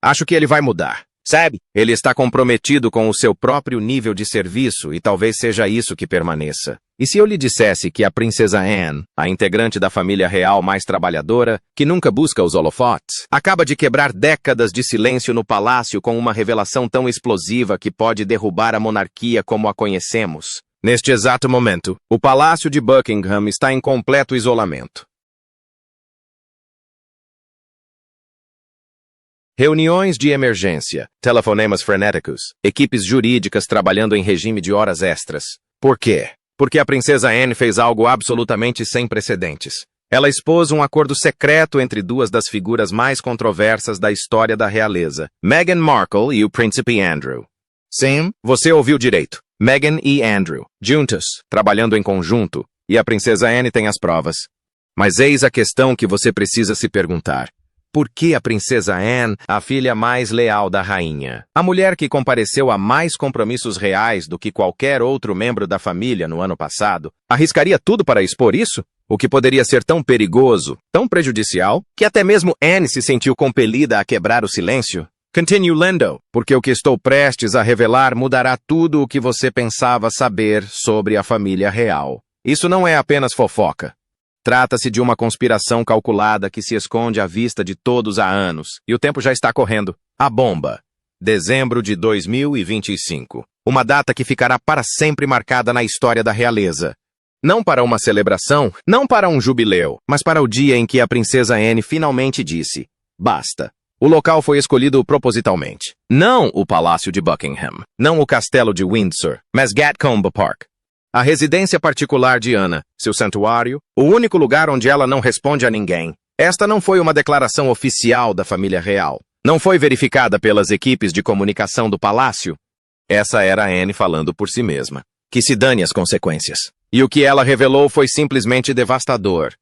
Acho que ele vai mudar. Sabe? Ele está comprometido com o seu próprio nível de serviço e talvez seja isso que permaneça. E se eu lhe dissesse que a princesa Anne, a integrante da família real mais trabalhadora, que nunca busca os holofotes, acaba de quebrar décadas de silêncio no palácio com uma revelação tão explosiva que pode derrubar a monarquia como a conhecemos? Neste exato momento, o Palácio de Buckingham está em completo isolamento. Reuniões de emergência, telefonemas frenéticos, equipes jurídicas trabalhando em regime de horas extras. Por quê? Porque a princesa Anne fez algo absolutamente sem precedentes. Ela expôs um acordo secreto entre duas das figuras mais controversas da história da realeza, Meghan Markle e o príncipe Andrew. Sim, você ouviu direito. Meghan e Andrew, juntos, trabalhando em conjunto, e a princesa Anne tem as provas. Mas eis a questão que você precisa se perguntar. Por que a princesa Anne, a filha mais leal da rainha, a mulher que compareceu a mais compromissos reais do que qualquer outro membro da família no ano passado, arriscaria tudo para expor isso? O que poderia ser tão perigoso, tão prejudicial, que até mesmo Anne se sentiu compelida a quebrar o silêncio? Continue lendo, porque o que estou prestes a revelar mudará tudo o que você pensava saber sobre a família real. Isso não é apenas fofoca. Trata-se de uma conspiração calculada que se esconde à vista de todos há anos, e o tempo já está correndo. A bomba. Dezembro de 2025. Uma data que ficará para sempre marcada na história da realeza. Não para uma celebração, não para um jubileu, mas para o dia em que a princesa Anne finalmente disse: basta. O local foi escolhido propositalmente. Não o Palácio de Buckingham, não o Castelo de Windsor, mas Gatcombe Park. A residência particular de Ana, seu santuário, o único lugar onde ela não responde a ninguém. Esta não foi uma declaração oficial da família real. Não foi verificada pelas equipes de comunicação do palácio. Essa era a Anne falando por si mesma. Que se dane as consequências. E o que ela revelou foi simplesmente devastador.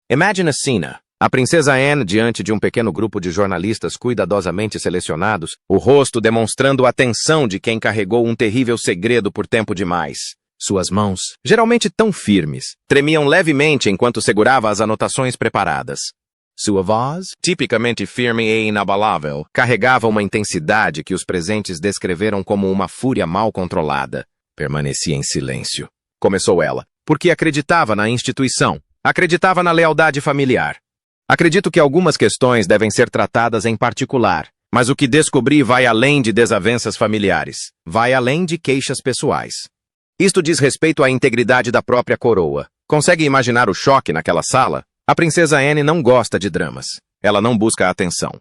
Imagine a cena. A princesa Anne diante de um pequeno grupo de jornalistas cuidadosamente selecionados, o rosto demonstrando a tensão de quem carregou um terrível segredo por tempo demais. Suas mãos, geralmente tão firmes, tremiam levemente enquanto segurava as anotações preparadas. Sua voz, tipicamente firme e inabalável, carregava uma intensidade que os presentes descreveram como uma fúria mal controlada. Permanecia em silêncio. Começou ela, porque acreditava na instituição, acreditava na lealdade familiar. Acredito que algumas questões devem ser tratadas em particular, mas o que descobri vai além de desavenças familiares, vai além de queixas pessoais. Isto diz respeito à integridade da própria coroa. Consegue imaginar o choque naquela sala? A princesa Anne não gosta de dramas. Ela não busca atenção.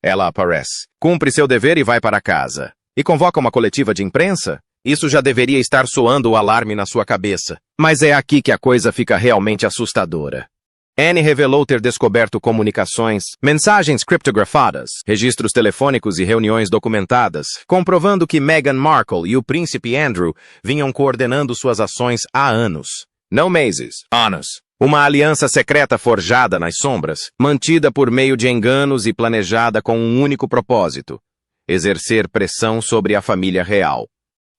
Ela aparece, cumpre seu dever e vai para casa. E convoca uma coletiva de imprensa? Isso já deveria estar soando o alarme na sua cabeça. Mas é aqui que a coisa fica realmente assustadora. Anne revelou ter descoberto comunicações, mensagens criptografadas, registros telefônicos e reuniões documentadas, comprovando que Meghan Markle e o príncipe Andrew vinham coordenando suas ações há anos. Não meses, anos. Uma aliança secreta forjada nas sombras, mantida por meio de enganos e planejada com um único propósito: exercer pressão sobre a família real.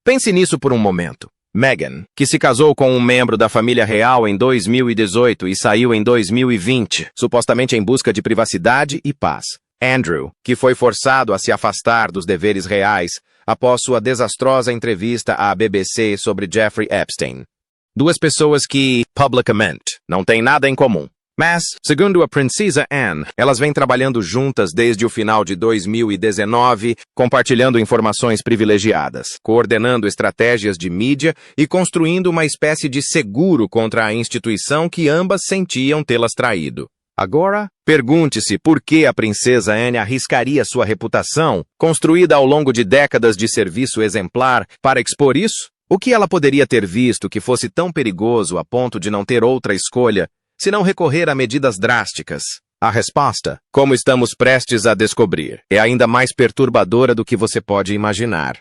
Pense nisso por um momento. Meghan, que se casou com um membro da família real em 2018 e saiu em 2020, supostamente em busca de privacidade e paz. Andrew, que foi forçado a se afastar dos deveres reais após sua desastrosa entrevista à BBC sobre Jeffrey Epstein. Duas pessoas que, publicamente, não têm nada em comum. Mas, segundo a princesa Anne, elas vêm trabalhando juntas desde o final de 2019, compartilhando informações privilegiadas, coordenando estratégias de mídia e construindo uma espécie de seguro contra a instituição que ambas sentiam tê-las traído. Agora, pergunte-se por que a princesa Anne arriscaria sua reputação, construída ao longo de décadas de serviço exemplar, para expor isso? O que ela poderia ter visto que fosse tão perigoso a ponto de não ter outra escolha se não recorrer a medidas drásticas? A resposta, como estamos prestes a descobrir, é ainda mais perturbadora do que você pode imaginar.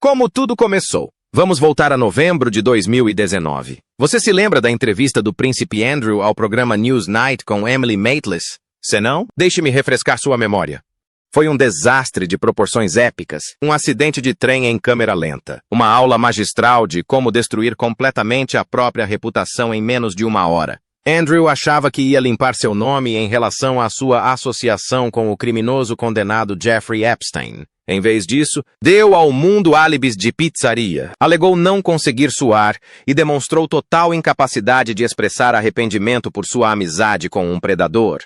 Como tudo começou? Vamos voltar a novembro de 2019. Você se lembra da entrevista do príncipe Andrew ao programa Newsnight com Emily Maitlis? Se não, deixe-me refrescar sua memória. Foi um desastre de proporções épicas, um acidente de trem em câmera lenta, uma aula magistral de como destruir completamente a própria reputação em menos de uma hora. Andrew achava que ia limpar seu nome em relação à sua associação com o criminoso condenado Jeffrey Epstein. Em vez disso, deu ao mundo álibis de pizzaria, alegou não conseguir suar e demonstrou total incapacidade de expressar arrependimento por sua amizade com um predador.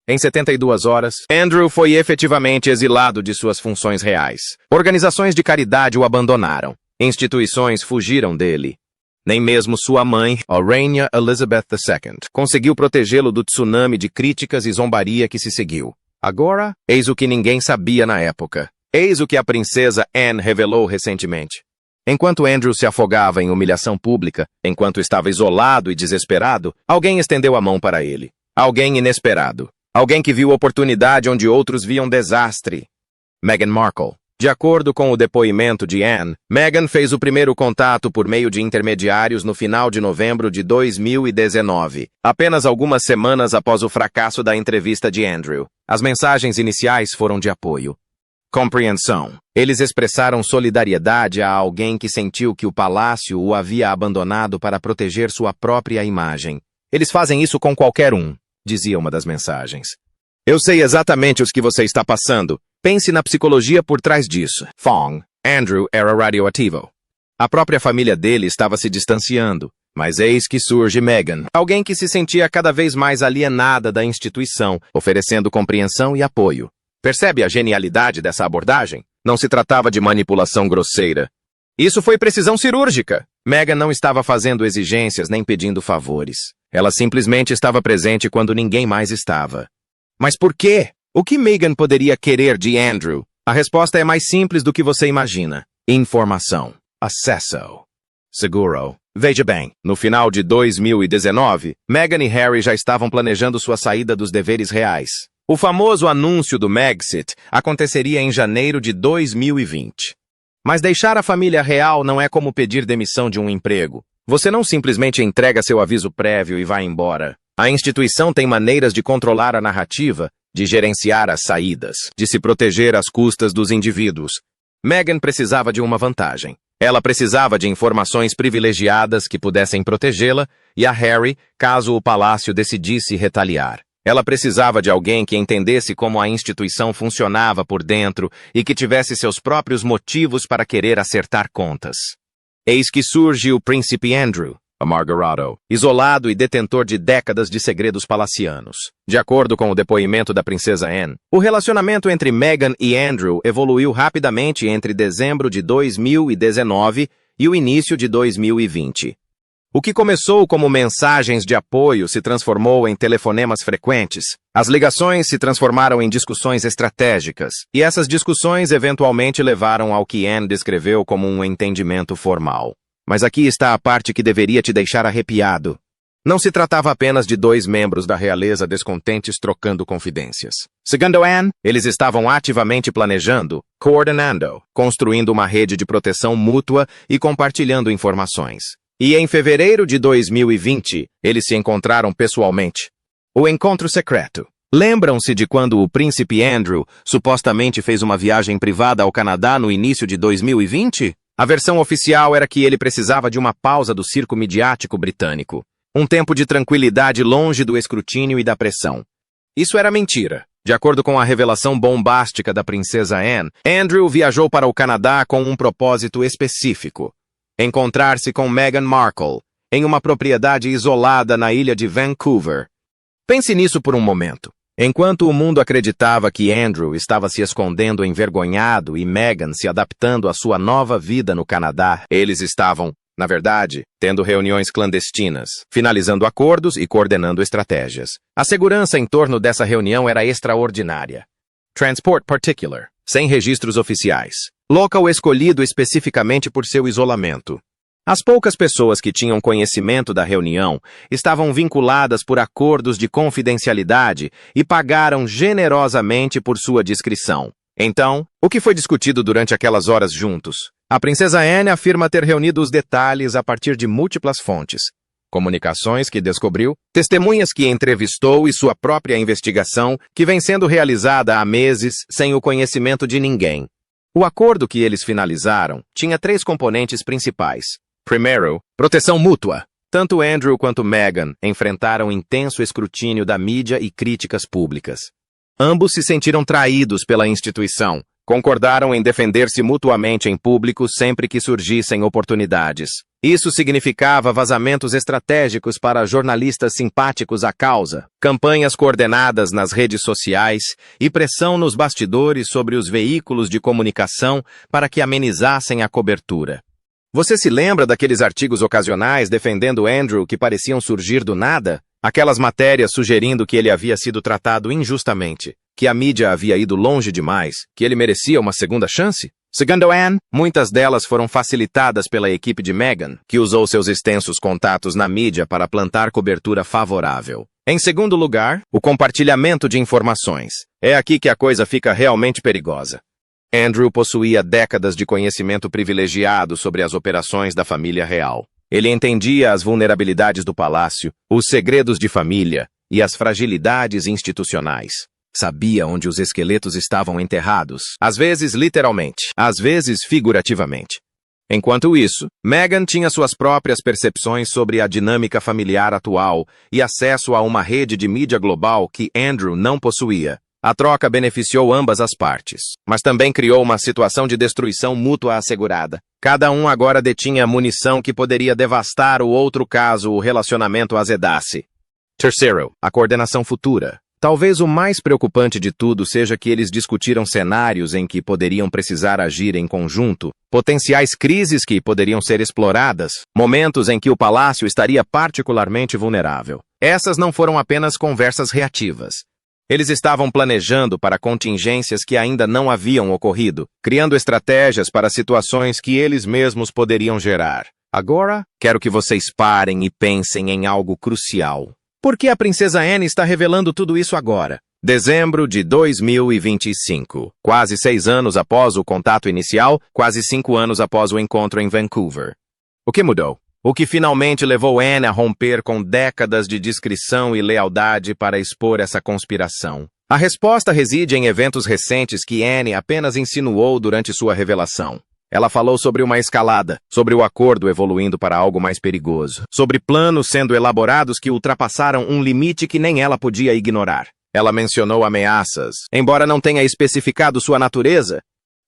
Em 72 horas, Andrew foi efetivamente exilado de suas funções reais. Organizações de caridade o abandonaram. Instituições fugiram dele. Nem mesmo sua mãe, a Rainha Elizabeth II, conseguiu protegê-lo do tsunami de críticas e zombaria que se seguiu. Agora, eis o que ninguém sabia na época. Eis o que a princesa Anne revelou recentemente. Enquanto Andrew se afogava em humilhação pública, enquanto estava isolado e desesperado, alguém estendeu a mão para ele. Alguém inesperado. Alguém que viu oportunidade onde outros viam desastre. Meghan Markle. De acordo com o depoimento de Anne, Meghan fez o primeiro contato por meio de intermediários no final de novembro de 2019, apenas algumas semanas após o fracasso da entrevista de Andrew. As mensagens iniciais foram de apoio. Compreensão. Eles expressaram solidariedade a alguém que sentiu que o palácio o havia abandonado para proteger sua própria imagem. Eles fazem isso com qualquer um, dizia uma das mensagens. Eu sei exatamente os que você está passando. Pense na psicologia por trás disso. Fong. Andrew era radioativo. A própria família dele estava se distanciando. Mas eis que surge Meghan, alguém que se sentia cada vez mais alienada da instituição, oferecendo compreensão e apoio. Percebe a genialidade dessa abordagem? Não se tratava de manipulação grosseira. Isso foi precisão cirúrgica. Meghan não estava fazendo exigências nem pedindo favores. Ela simplesmente estava presente quando ninguém mais estava. Mas por quê? O que Meghan poderia querer de Andrew? A resposta é mais simples do que você imagina. Informação. Acesso. Seguro. Veja bem, no final de 2019, Meghan e Harry já estavam planejando sua saída dos deveres reais. O famoso anúncio do Megxit aconteceria em janeiro de 2020. Mas deixar a família real não é como pedir demissão de um emprego. Você não simplesmente entrega seu aviso prévio e vai embora. A instituição tem maneiras de controlar a narrativa, de gerenciar as saídas, de se proteger às custas dos indivíduos. Meghan precisava de uma vantagem. Ela precisava de informações privilegiadas que pudessem protegê-la e a Harry, caso o palácio decidisse retaliar. Ela precisava de alguém que entendesse como a instituição funcionava por dentro e que tivesse seus próprios motivos para querer acertar contas. Eis que surge o príncipe Andrew, a Margarado, isolado e detentor de décadas de segredos palacianos. De acordo com o depoimento da princesa Anne, o relacionamento entre Meghan e Andrew evoluiu rapidamente entre dezembro de 2019 e o início de 2020. O que começou como mensagens de apoio se transformou em telefonemas frequentes. As ligações se transformaram em discussões estratégicas, e essas discussões eventualmente levaram ao que Anne descreveu como um entendimento formal. Mas aqui está a parte que deveria te deixar arrepiado. Não se tratava apenas de dois membros da realeza descontentes trocando confidências. Segundo Anne, eles estavam ativamente planejando, coordenando, construindo uma rede de proteção mútua e compartilhando informações. E em fevereiro de 2020, eles se encontraram pessoalmente. O encontro secreto. Lembram-se de quando o príncipe Andrew supostamente fez uma viagem privada ao Canadá no início de 2020? A versão oficial era que ele precisava de uma pausa do circo midiático britânico. Um tempo de tranquilidade longe do escrutínio e da pressão. Isso era mentira. De acordo com a revelação bombástica da princesa Anne, Andrew viajou para o Canadá com um propósito específico. Encontrar-se com Meghan Markle, em uma propriedade isolada na ilha de Vancouver. Pense nisso por um momento. Enquanto o mundo acreditava que Andrew estava se escondendo envergonhado e Meghan se adaptando à sua nova vida no Canadá, eles estavam, na verdade, tendo reuniões clandestinas, finalizando acordos e coordenando estratégias. A segurança em torno dessa reunião era extraordinária. Transport Particular, sem registros oficiais. Local escolhido especificamente por seu isolamento. As poucas pessoas que tinham conhecimento da reunião estavam vinculadas por acordos de confidencialidade e pagaram generosamente por sua discrição. Então, o que foi discutido durante aquelas horas juntos? A princesa Anne afirma ter reunido os detalhes a partir de múltiplas fontes. Comunicações que descobriu, testemunhas que entrevistou e sua própria investigação, que vem sendo realizada há meses sem o conhecimento de ninguém. O acordo que eles finalizaram tinha 3 componentes principais. Primeiro, proteção mútua. Tanto Andrew quanto Meghan enfrentaram intenso escrutínio da mídia e críticas públicas. Ambos se sentiram traídos pela instituição, concordaram em defender-se mutuamente em público sempre que surgissem oportunidades. Isso significava vazamentos estratégicos para jornalistas simpáticos à causa, campanhas coordenadas nas redes sociais e pressão nos bastidores sobre os veículos de comunicação para que amenizassem a cobertura. Você se lembra daqueles artigos ocasionais defendendo Andrew que pareciam surgir do nada? Aquelas matérias sugerindo que ele havia sido tratado injustamente, que a mídia havia ido longe demais, que ele merecia uma segunda chance? Segundo Anne, muitas delas foram facilitadas pela equipe de Meghan, que usou seus extensos contatos na mídia para plantar cobertura favorável. Em segundo lugar, o compartilhamento de informações. É aqui que a coisa fica realmente perigosa. Andrew possuía décadas de conhecimento privilegiado sobre as operações da família real. Ele entendia as vulnerabilidades do palácio, os segredos de família e as fragilidades institucionais. Sabia onde os esqueletos estavam enterrados, às vezes literalmente, às vezes figurativamente. Enquanto isso, Meghan tinha suas próprias percepções sobre a dinâmica familiar atual e acesso a uma rede de mídia global que Andrew não possuía. A troca beneficiou ambas as partes, mas também criou uma situação de destruição mútua assegurada. Cada um agora detinha munição que poderia devastar o outro caso o relacionamento azedasse. Terceiro, a coordenação futura. Talvez o mais preocupante de tudo seja que eles discutiram cenários em que poderiam precisar agir em conjunto, potenciais crises que poderiam ser exploradas, momentos em que o palácio estaria particularmente vulnerável. Essas não foram apenas conversas reativas. Eles estavam planejando para contingências que ainda não haviam ocorrido, criando estratégias para situações que eles mesmos poderiam gerar. Agora, quero que vocês parem e pensem em algo crucial. Por que a princesa Anne está revelando tudo isso agora? Dezembro de 2025. Quase 6 anos após o contato inicial, quase 5 anos após o encontro em Vancouver. O que mudou? O que finalmente levou Anne a romper com décadas de discrição e lealdade para expor essa conspiração? A resposta reside em eventos recentes que Anne apenas insinuou durante sua revelação. Ela falou sobre uma escalada, sobre o acordo evoluindo para algo mais perigoso, sobre planos sendo elaborados que ultrapassaram um limite que nem ela podia ignorar. Ela mencionou ameaças, embora não tenha especificado sua natureza.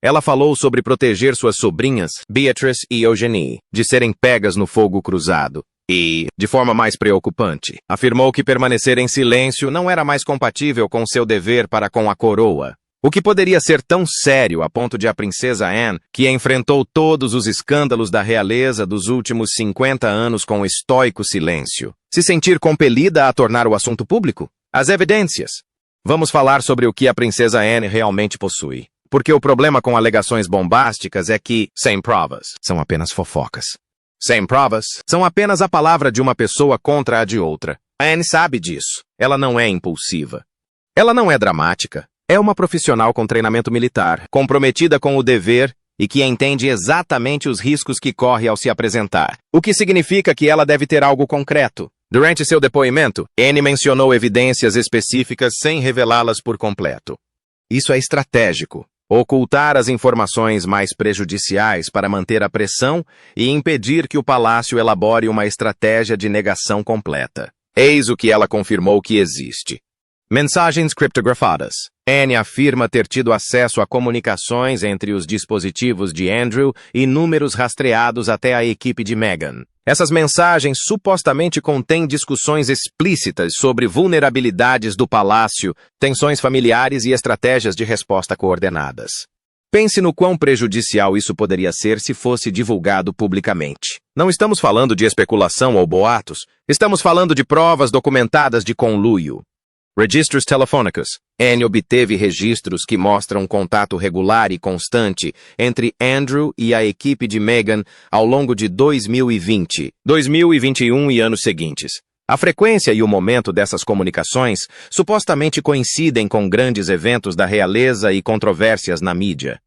Ela falou sobre proteger suas sobrinhas, Beatrice e Eugenie, de serem pegas no fogo cruzado. E, de forma mais preocupante, afirmou que permanecer em silêncio não era mais compatível com seu dever para com a coroa. O que poderia ser tão sério a ponto de a princesa Anne, que enfrentou todos os escândalos da realeza dos últimos 50 anos com estoico silêncio, se sentir compelida a tornar o assunto público? As evidências. Vamos falar sobre o que a princesa Anne realmente possui. Porque o problema com alegações bombásticas é que, sem provas, são apenas fofocas. Sem provas, são apenas a palavra de uma pessoa contra a de outra. A Anne sabe disso. Ela não é impulsiva. Ela não é dramática. É uma profissional com treinamento militar, comprometida com o dever e que entende exatamente os riscos que corre ao se apresentar. O que significa que ela deve ter algo concreto. Durante seu depoimento, Anne mencionou evidências específicas sem revelá-las por completo. Isso é estratégico. Ocultar as informações mais prejudiciais para manter a pressão e impedir que o palácio elabore uma estratégia de negação completa. Eis o que ela confirmou que existe. Mensagens criptografadas. Anne afirma ter tido acesso a comunicações entre os dispositivos de Andrew e números rastreados até a equipe de Meghan. Essas mensagens supostamente contêm discussões explícitas sobre vulnerabilidades do palácio, tensões familiares e estratégias de resposta coordenadas. Pense no quão prejudicial isso poderia ser se fosse divulgado publicamente. Não estamos falando de especulação ou boatos, estamos falando de provas documentadas de conluio. Registros telefônicos. Anne obteve registros que mostram um contato regular e constante entre Andrew e a equipe de Meghan ao longo de 2020, 2021 e anos seguintes. A frequência e o momento dessas comunicações supostamente coincidem com grandes eventos da realeza e controvérsias na mídia.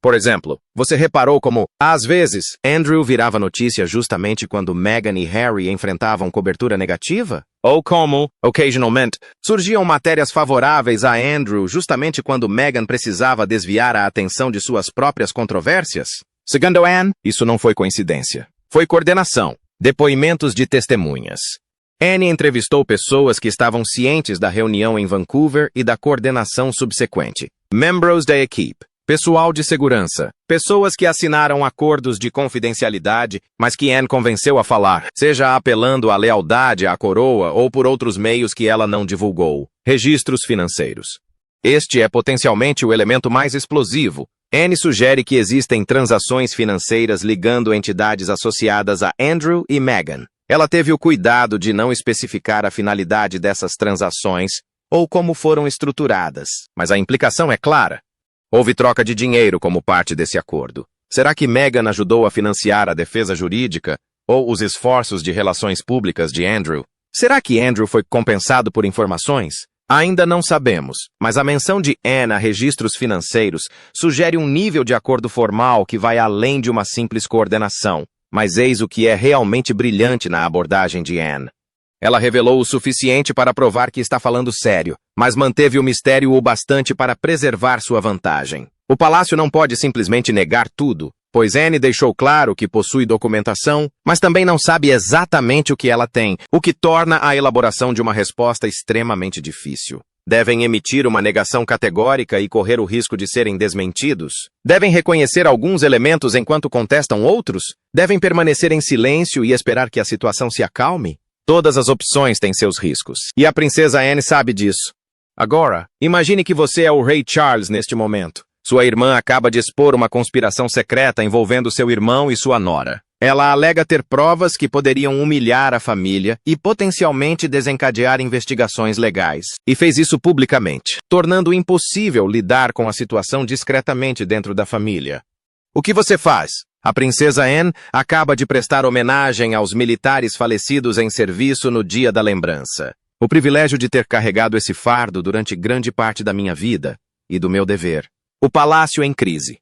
Por exemplo, você reparou como, às vezes, Andrew virava notícia justamente quando Meghan e Harry enfrentavam cobertura negativa? Ou como, occasionalmente, surgiam matérias favoráveis a Andrew justamente quando Meghan precisava desviar a atenção de suas próprias controvérsias? Segundo Anne, isso não foi coincidência. Foi coordenação. Depoimentos de testemunhas. Anne entrevistou pessoas que estavam cientes da reunião em Vancouver e da coordenação subsequente. Membros da equipe. Pessoal de segurança. Pessoas que assinaram acordos de confidencialidade, mas que Anne convenceu a falar, seja apelando à lealdade à coroa ou por outros meios que ela não divulgou. Registros financeiros. Este é potencialmente o elemento mais explosivo. Anne sugere que existem transações financeiras ligando entidades associadas a Andrew e Meghan. Ela teve o cuidado de não especificar a finalidade dessas transações ou como foram estruturadas, mas a implicação é clara. Houve troca de dinheiro como parte desse acordo. Será que Meghan ajudou a financiar a defesa jurídica ou os esforços de relações públicas de Andrew? Será que Andrew foi compensado por informações? Ainda não sabemos, mas a menção de Anne a registros financeiros sugere um nível de acordo formal que vai além de uma simples coordenação. Mas eis o que é realmente brilhante na abordagem de Anne. Ela revelou o suficiente para provar que está falando sério, mas manteve o mistério o bastante para preservar sua vantagem. O palácio não pode simplesmente negar tudo, pois Anne deixou claro que possui documentação, mas também não sabe exatamente o que ela tem, o que torna a elaboração de uma resposta extremamente difícil. Devem emitir uma negação categórica e correr o risco de serem desmentidos? Devem reconhecer alguns elementos enquanto contestam outros? Devem permanecer em silêncio e esperar que a situação se acalme? Todas as opções têm seus riscos, e a princesa Anne sabe disso. Agora, imagine que você é o rei Charles neste momento. Sua irmã acaba de expor uma conspiração secreta envolvendo seu irmão e sua nora. Ela alega ter provas que poderiam humilhar a família e potencialmente desencadear investigações legais. E fez isso publicamente, tornando impossível lidar com a situação discretamente dentro da família. O que você faz? A princesa Anne acaba de prestar homenagem aos militares falecidos em serviço no dia da lembrança. O privilégio de ter carregado esse fardo durante grande parte da minha vida e do meu dever. O palácio em crise.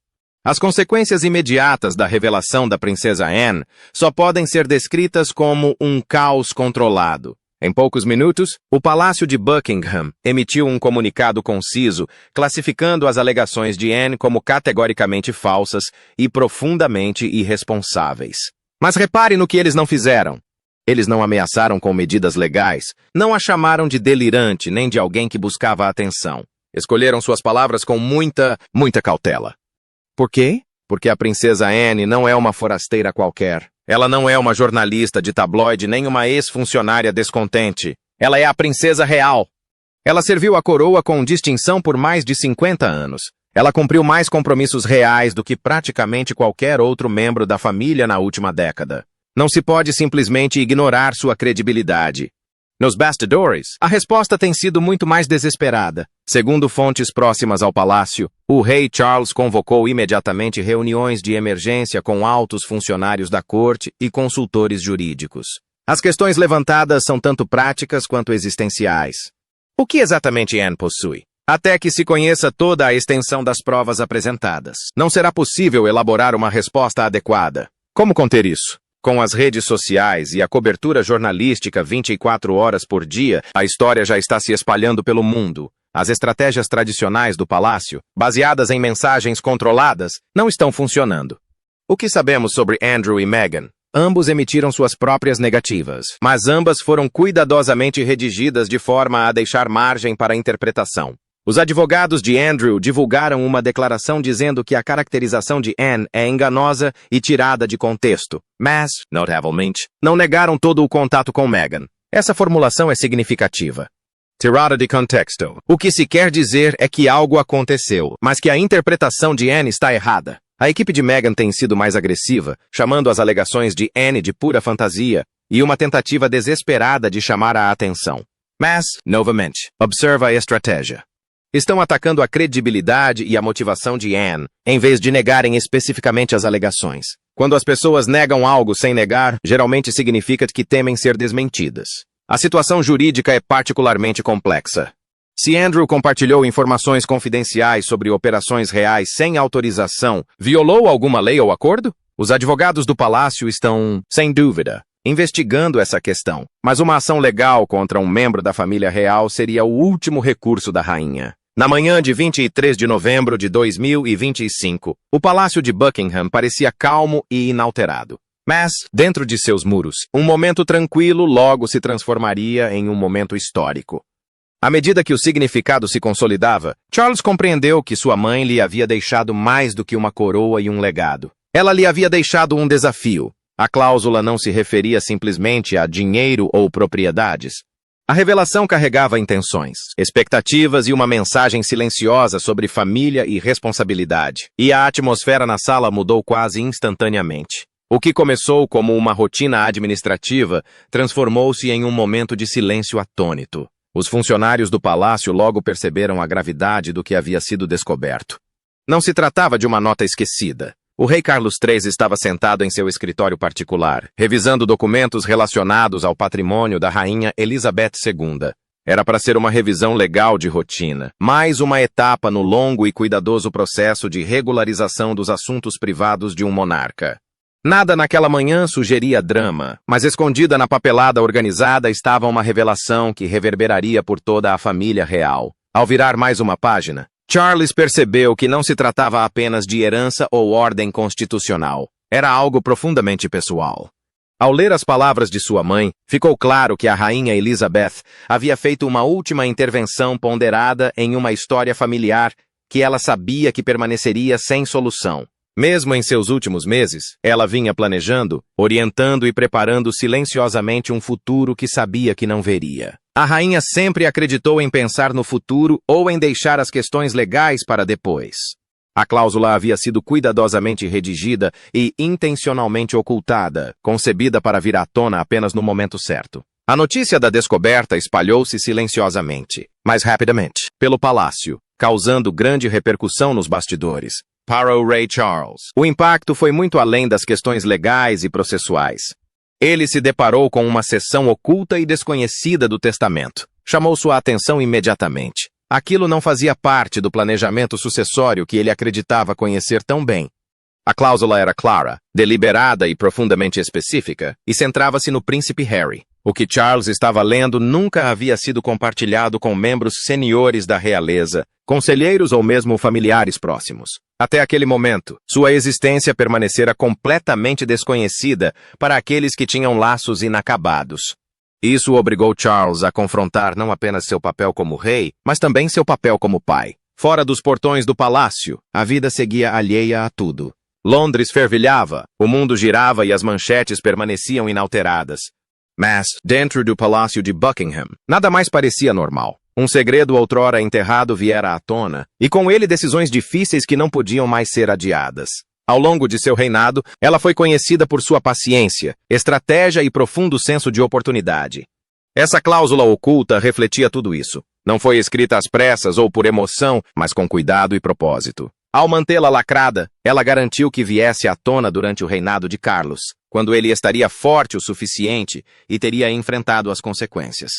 As consequências imediatas da revelação da princesa Anne só podem ser descritas como um caos controlado. Em poucos minutos, o Palácio de Buckingham emitiu um comunicado conciso, classificando as alegações de Anne como categoricamente falsas e profundamente irresponsáveis. Mas repare no que eles não fizeram. Eles não ameaçaram com medidas legais, não a chamaram de delirante nem de alguém que buscava atenção. Escolheram suas palavras com muita cautela. Por quê? Porque a princesa Anne não é uma forasteira qualquer. Ela não é uma jornalista de tabloide nem uma ex-funcionária descontente. Ela é a princesa real. Ela serviu a coroa com distinção por mais de 50 anos. Ela cumpriu mais compromissos reais do que praticamente qualquer outro membro da família na última década. Não se pode simplesmente ignorar sua credibilidade. Nos bastidores, a resposta tem sido muito mais desesperada. Segundo fontes próximas ao palácio, o rei Charles convocou imediatamente reuniões de emergência com altos funcionários da corte e consultores jurídicos. As questões levantadas são tanto práticas quanto existenciais. O que exatamente Anne possui? Até que se conheça toda a extensão das provas apresentadas, não será possível elaborar uma resposta adequada. Como conter isso? Com as redes sociais e a cobertura jornalística 24 horas por dia, a história já está se espalhando pelo mundo. As estratégias tradicionais do palácio, baseadas em mensagens controladas, não estão funcionando. O que sabemos sobre Andrew e Meghan? Ambos emitiram suas próprias negativas, mas ambas foram cuidadosamente redigidas de forma a deixar margem para interpretação. Os advogados de Andrew divulgaram uma declaração dizendo que a caracterização de Anne é enganosa e tirada de contexto, mas, notavelmente, não negaram todo o contato com Meghan. Essa formulação é significativa. Tirada de contexto. O que se quer dizer é que algo aconteceu, mas que a interpretação de Anne está errada. A equipe de Meghan tem sido mais agressiva, chamando as alegações de Anne de pura fantasia e uma tentativa desesperada de chamar a atenção. Mas, novamente, observa a estratégia. Estão atacando a credibilidade e a motivação de Anne, em vez de negarem especificamente as alegações. Quando as pessoas negam algo sem negar, geralmente significa que temem ser desmentidas. A situação jurídica é particularmente complexa. Se Andrew compartilhou informações confidenciais sobre operações reais sem autorização, violou alguma lei ou acordo? Os advogados do palácio estão, sem dúvida, investigando essa questão, mas uma ação legal contra um membro da família real seria o último recurso da rainha. Na manhã de 23 de novembro de 2025, o Palácio de Buckingham parecia calmo e inalterado. Mas, dentro de seus muros, um momento tranquilo logo se transformaria em um momento histórico. À medida que o significado se consolidava, Charles compreendeu que sua mãe lhe havia deixado mais do que uma coroa e um legado. Ela lhe havia deixado um desafio. A cláusula não se referia simplesmente a dinheiro ou propriedades. A revelação carregava intenções, expectativas e uma mensagem silenciosa sobre família e responsabilidade. E a atmosfera na sala mudou quase instantaneamente. O que começou como uma rotina administrativa transformou-se em um momento de silêncio atônito. Os funcionários do palácio logo perceberam a gravidade do que havia sido descoberto. Não se tratava de uma nota esquecida. O rei Carlos III estava sentado em seu escritório particular, revisando documentos relacionados ao patrimônio da rainha Elizabeth II. Era para ser uma revisão legal de rotina, mais uma etapa no longo e cuidadoso processo de regularização dos assuntos privados de um monarca. Nada naquela manhã sugeria drama, mas escondida na papelada organizada estava uma revelação que reverberaria por toda a família real. Ao virar mais uma página, Charles percebeu que não se tratava apenas de herança ou ordem constitucional. Era algo profundamente pessoal. Ao ler as palavras de sua mãe, ficou claro que a rainha Elizabeth havia feito uma última intervenção ponderada em uma história familiar que ela sabia que permaneceria sem solução. Mesmo em seus últimos meses, ela vinha planejando, orientando e preparando silenciosamente um futuro que sabia que não veria. A rainha sempre acreditou em pensar no futuro ou em deixar as questões legais para depois. A cláusula havia sido cuidadosamente redigida e intencionalmente ocultada, concebida para vir à tona apenas no momento certo. A notícia da descoberta espalhou-se silenciosamente, mas rapidamente, pelo palácio, causando grande repercussão nos bastidores. Para o rei Charles, o impacto foi muito além das questões legais e processuais. Ele se deparou com uma seção oculta e desconhecida do testamento. Chamou sua atenção imediatamente. Aquilo não fazia parte do planejamento sucessório que ele acreditava conhecer tão bem. A cláusula era clara, deliberada e profundamente específica, e centrava-se no príncipe Harry. O que Charles estava lendo nunca havia sido compartilhado com membros seniores da realeza, conselheiros ou mesmo familiares próximos. Até aquele momento, sua existência permanecera completamente desconhecida para aqueles que tinham laços inacabados. Isso obrigou Charles a confrontar não apenas seu papel como rei, mas também seu papel como pai. Fora dos portões do palácio, a vida seguia alheia a tudo. Londres fervilhava, o mundo girava e as manchetes permaneciam inalteradas. Mas, dentro do palácio de Buckingham, nada mais parecia normal. Um segredo outrora enterrado viera à tona, e com ele decisões difíceis que não podiam mais ser adiadas. Ao longo de seu reinado, ela foi conhecida por sua paciência, estratégia e profundo senso de oportunidade. Essa cláusula oculta refletia tudo isso. Não foi escrita às pressas ou por emoção, mas com cuidado e propósito. Ao mantê-la lacrada, ela garantiu que viesse à tona durante o reinado de Carlos, quando ele estaria forte o suficiente e teria enfrentado as consequências.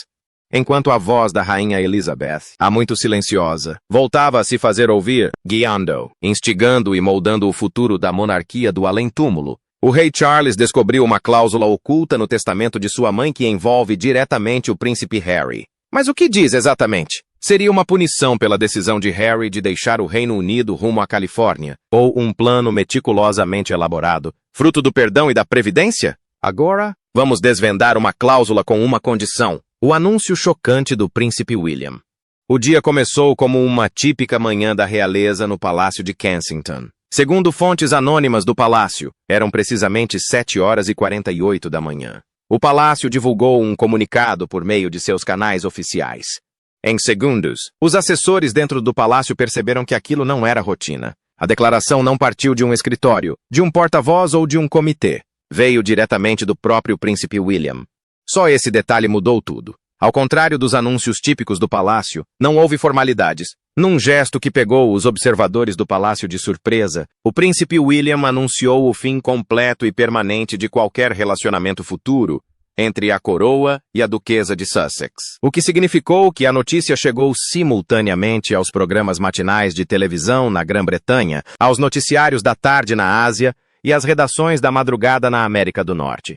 Enquanto a voz da rainha Elizabeth, há muito silenciosa, voltava a se fazer ouvir, guiando, instigando e moldando o futuro da monarquia do além-túmulo, o rei Charles descobriu uma cláusula oculta no testamento de sua mãe que envolve diretamente o príncipe Harry. Mas o que diz exatamente? Seria uma punição pela decisão de Harry de deixar o Reino Unido rumo à Califórnia, ou um plano meticulosamente elaborado, fruto do perdão e da previdência? Agora, vamos desvendar uma cláusula com uma condição: o anúncio chocante do príncipe William. O dia começou como uma típica manhã da realeza no Palácio de Kensington. Segundo fontes anônimas do palácio, eram precisamente 7h48 da manhã. O palácio divulgou um comunicado por meio de seus canais oficiais. Em segundos, os assessores dentro do palácio perceberam que aquilo não era rotina. A declaração não partiu de um escritório, de um porta-voz ou de um comitê. Veio diretamente do próprio príncipe William. Só esse detalhe mudou tudo. Ao contrário dos anúncios típicos do palácio, não houve formalidades. Num gesto que pegou os observadores do palácio de surpresa, o príncipe William anunciou o fim completo e permanente de qualquer relacionamento futuro entre a coroa e a duquesa de Sussex. O que significou que a notícia chegou simultaneamente aos programas matinais de televisão na Grã-Bretanha, aos noticiários da tarde na Ásia e às redações da madrugada na América do Norte.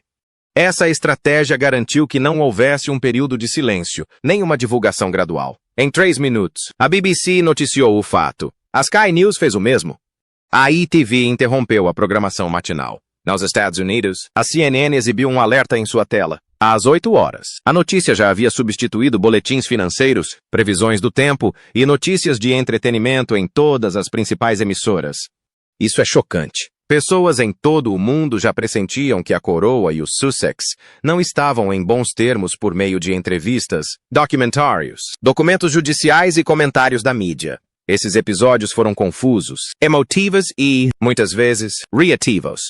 Essa estratégia garantiu que não houvesse um período de silêncio, nem uma divulgação gradual. Em 3 minutos, a BBC noticiou o fato. A Sky News fez o mesmo. A ITV interrompeu a programação matinal. Nos Estados Unidos, a CNN exibiu um alerta em sua tela. Às 8 horas, a notícia já havia substituído boletins financeiros, previsões do tempo e notícias de entretenimento em todas as principais emissoras. Isso é chocante. Pessoas em todo o mundo já pressentiam que a coroa e os Sussex não estavam em bons termos por meio de entrevistas, documentários, documentos judiciais e comentários da mídia. Esses episódios foram confusos, emotivos e, muitas vezes, reativos.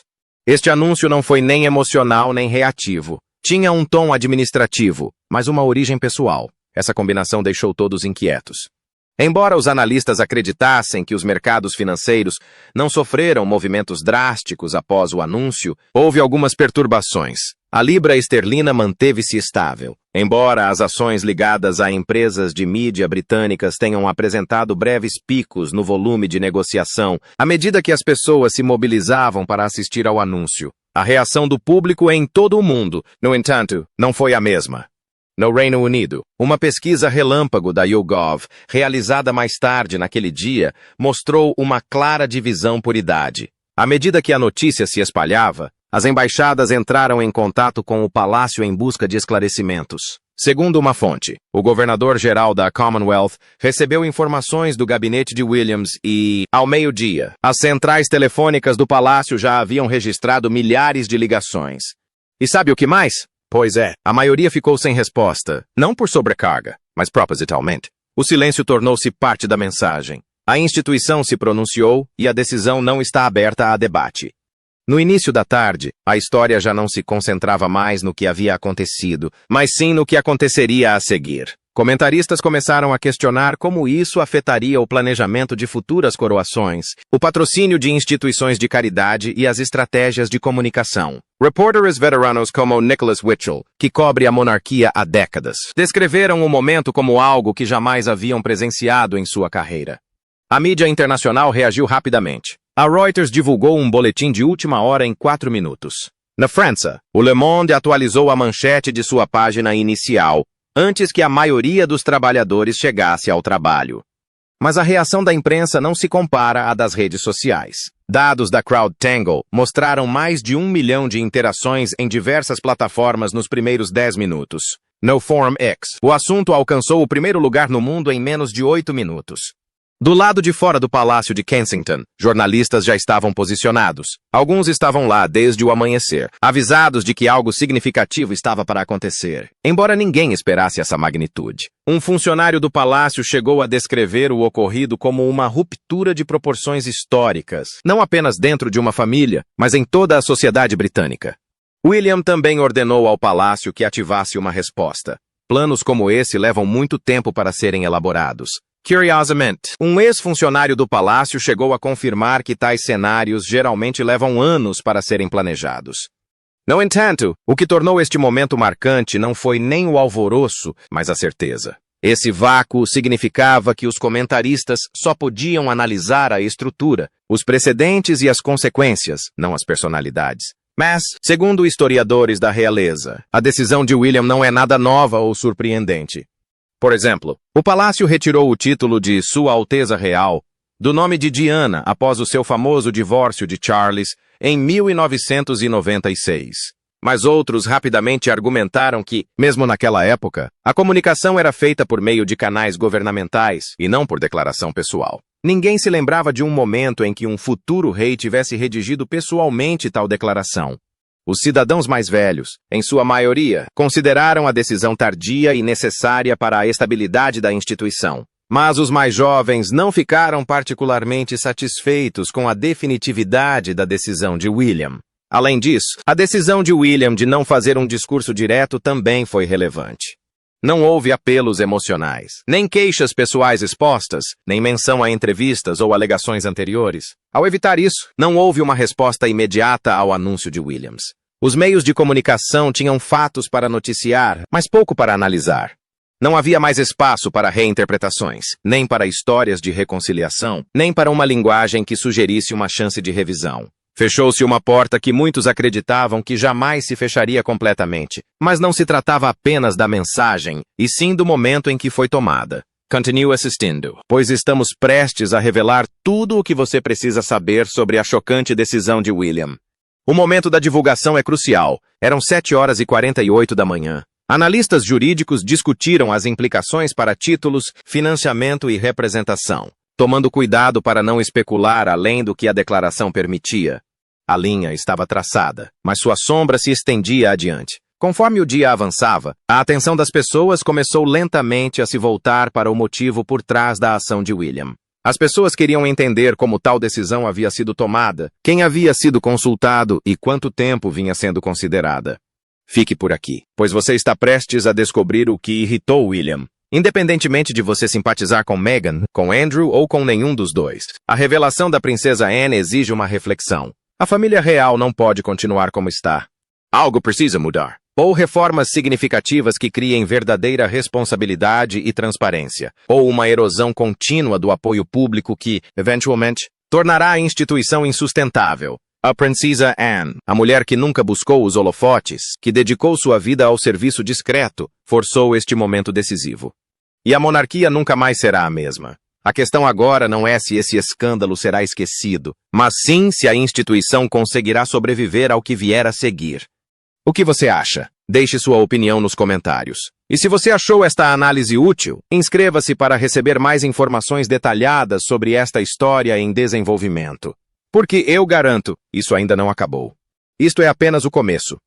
Este anúncio não foi nem emocional nem reativo. Tinha um tom administrativo, mas uma origem pessoal. Essa combinação deixou todos inquietos. Embora os analistas acreditassem que os mercados financeiros não sofreram movimentos drásticos após o anúncio, houve algumas perturbações. A libra esterlina manteve-se estável, embora as ações ligadas a empresas de mídia britânicas tenham apresentado breves picos no volume de negociação à medida que as pessoas se mobilizavam para assistir ao anúncio. A reação do público em todo o mundo, no entanto, não foi a mesma. No Reino Unido, uma pesquisa relâmpago da YouGov, realizada mais tarde naquele dia, mostrou uma clara divisão por idade. À medida que a notícia se espalhava, as embaixadas entraram em contato com o palácio em busca de esclarecimentos. Segundo uma fonte, o governador-geral da Commonwealth recebeu informações do gabinete de Williams e, ao meio-dia, as centrais telefônicas do palácio já haviam registrado milhares de ligações. E sabe o que mais? Pois é, a maioria ficou sem resposta, não por sobrecarga, mas propositalmente. O silêncio tornou-se parte da mensagem. A instituição se pronunciou e a decisão não está aberta a debate. No início da tarde, a história já não se concentrava mais no que havia acontecido, mas sim no que aconteceria a seguir. Comentaristas começaram a questionar como isso afetaria o planejamento de futuras coroações, o patrocínio de instituições de caridade e as estratégias de comunicação. Repórteres veteranos como Nicholas Witchell, que cobre a monarquia há décadas, descreveram o momento como algo que jamais haviam presenciado em sua carreira. A mídia internacional reagiu rapidamente. A Reuters divulgou um boletim de última hora em 4 minutos. Na França, o Le Monde atualizou a manchete de sua página inicial, antes que a maioria dos trabalhadores chegasse ao trabalho. Mas a reação da imprensa não se compara à das redes sociais. Dados da CrowdTangle mostraram mais de 1 milhão de interações em diversas plataformas nos primeiros 10 minutos. No Forum X, o assunto alcançou o primeiro lugar no mundo em menos de 8 minutos. Do lado de fora do Palácio de Kensington, jornalistas já estavam posicionados. Alguns estavam lá desde o amanhecer, avisados de que algo significativo estava para acontecer, embora ninguém esperasse essa magnitude. Um funcionário do palácio chegou a descrever o ocorrido como uma ruptura de proporções históricas, não apenas dentro de uma família, mas em toda a sociedade britânica. William também ordenou ao palácio que ativasse uma resposta. Planos como esse levam muito tempo para serem elaborados. Curiosamente, um ex-funcionário do palácio chegou a confirmar que tais cenários geralmente levam anos para serem planejados. No entanto, o que tornou este momento marcante não foi nem o alvoroço, mas a certeza. Esse vácuo significava que os comentaristas só podiam analisar a estrutura, os precedentes e as consequências, não as personalidades. Mas, segundo historiadores da realeza, a decisão de William não é nada nova ou surpreendente. Por exemplo, o palácio retirou o título de Sua Alteza Real do nome de Diana após o seu famoso divórcio de Charles em 1996. Mas outros rapidamente argumentaram que, mesmo naquela época, a comunicação era feita por meio de canais governamentais e não por declaração pessoal. Ninguém se lembrava de um momento em que um futuro rei tivesse redigido pessoalmente tal declaração. Os cidadãos mais velhos, em sua maioria, consideraram a decisão tardia e necessária para a estabilidade da instituição. Mas os mais jovens não ficaram particularmente satisfeitos com a definitividade da decisão de William. Além disso, a decisão de William de não fazer um discurso direto também foi relevante. Não houve apelos emocionais, nem queixas pessoais expostas, nem menção a entrevistas ou alegações anteriores. Ao evitar isso, não houve uma resposta imediata ao anúncio de Williams. Os meios de comunicação tinham fatos para noticiar, mas pouco para analisar. Não havia mais espaço para reinterpretações, nem para histórias de reconciliação, nem para uma linguagem que sugerisse uma chance de revisão. Fechou-se uma porta que muitos acreditavam que jamais se fecharia completamente, mas não se tratava apenas da mensagem, e sim do momento em que foi tomada. Continue assistindo, pois estamos prestes a revelar tudo o que você precisa saber sobre a chocante decisão de William. O momento da divulgação é crucial. Eram 7h48 da manhã. Analistas jurídicos discutiram as implicações para títulos, financiamento e representação, tomando cuidado para não especular além do que a declaração permitia. A linha estava traçada, mas sua sombra se estendia adiante. Conforme o dia avançava, a atenção das pessoas começou lentamente a se voltar para o motivo por trás da ação de William. As pessoas queriam entender como tal decisão havia sido tomada, quem havia sido consultado e quanto tempo vinha sendo considerada. Fique por aqui, pois você está prestes a descobrir o que irritou William. Independentemente de você simpatizar com Meghan, com Andrew ou com nenhum dos dois, a revelação da princesa Anne exige uma reflexão. A família real não pode continuar como está. Algo precisa mudar. Ou reformas significativas que criem verdadeira responsabilidade e transparência, ou uma erosão contínua do apoio público que, eventualmente, tornará a instituição insustentável. A princesa Anne, a mulher que nunca buscou os holofotes, que dedicou sua vida ao serviço discreto, forçou este momento decisivo. E a monarquia nunca mais será a mesma. A questão agora não é se esse escândalo será esquecido, mas sim se a instituição conseguirá sobreviver ao que vier a seguir. O que você acha? Deixe sua opinião nos comentários. E se você achou esta análise útil, inscreva-se para receber mais informações detalhadas sobre esta história em desenvolvimento. Porque eu garanto, isso ainda não acabou. Isto é apenas o começo.